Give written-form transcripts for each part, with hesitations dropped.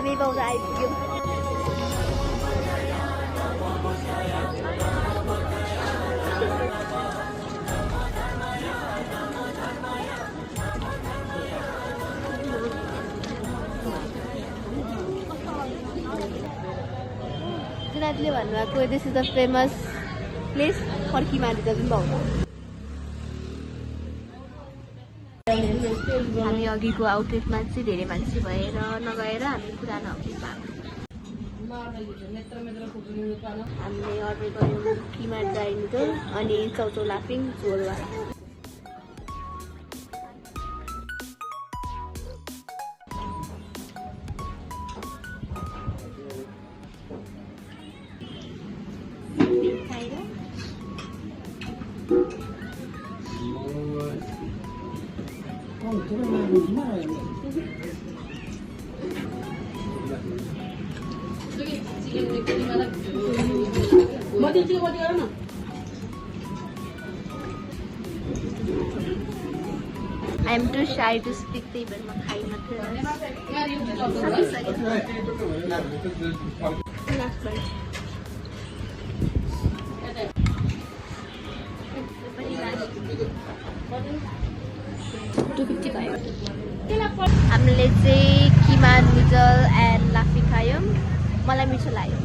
हामी बौद्ध आइपुग्यौँ। जुनाथले भन्नुभएको this is the famous place for किमाले जुन बौद्ध। हामी अघिको आउटलेटमा चाहिँ धेरै मान्छे भएर नगएर हामी पुरानो आउटलेटमा हामीले अर्डर गऱ्यौँ किमा ड्राई नुडल अनि चौचौ लाफिङ झोलवाला। I am too shy to speak the even makai हामीले चाहिँ किमा नुडल एन्ड लाफिङ खायौँ। मलाई मिठो लाग्यो।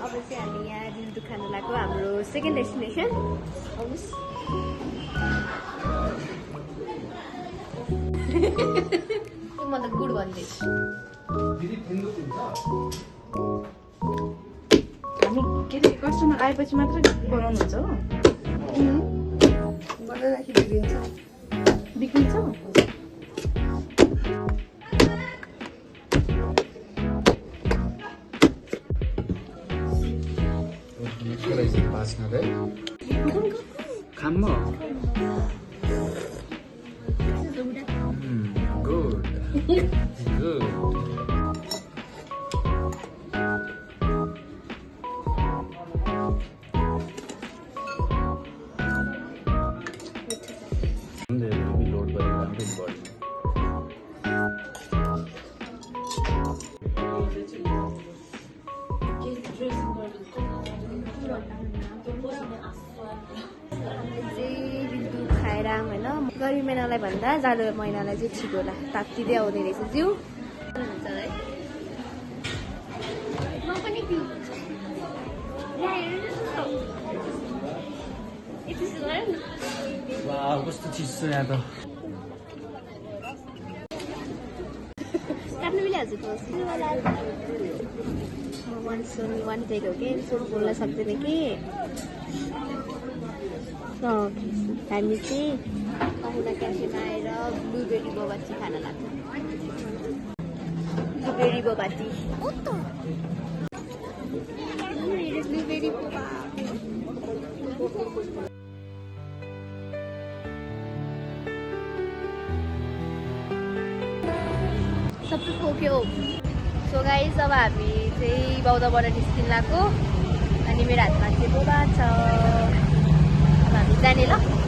अब चाहिँ हामी यहाँ दिल्ली खानु लाग्यो हाम्रो सेकेन्ड डेस्टिनेसन। आउनुहोस्। म त गुड भन्दैछु। हामी के अरे कस्टमर आएपछि मात्रै बनाउनुहुन्छ हो? बनाइराखि बिग्रिन्छ। बिग्रिन्छ? Come on. Good. Good. खाएर होइन गर्मी महिनालाई भन्दा जाडो महिनालाई चाहिँ ठिक होला। तात्तिँदै आउँदै रहेछ जिउ हुन्छ है। म पनि कस्तो चिसो छ यहाँ त। काट्नु मिलिहाल्छ त। वान टेक हो कि बोल्न सक्दैन कि। हामी चाहिँ पाहुना क्याफेमा आएर ब्लुबेरी बोबा टी खान लाग्छ। Blueberry boba tea. Blueberry Boba. सबै खोक्यो। सो गाइस अब हामी चाहिँ बौद्धबाट निस्किन लाग्यो अनि मेरो हातमा चाहिँ बोबा छ। अब हामी जाने ल।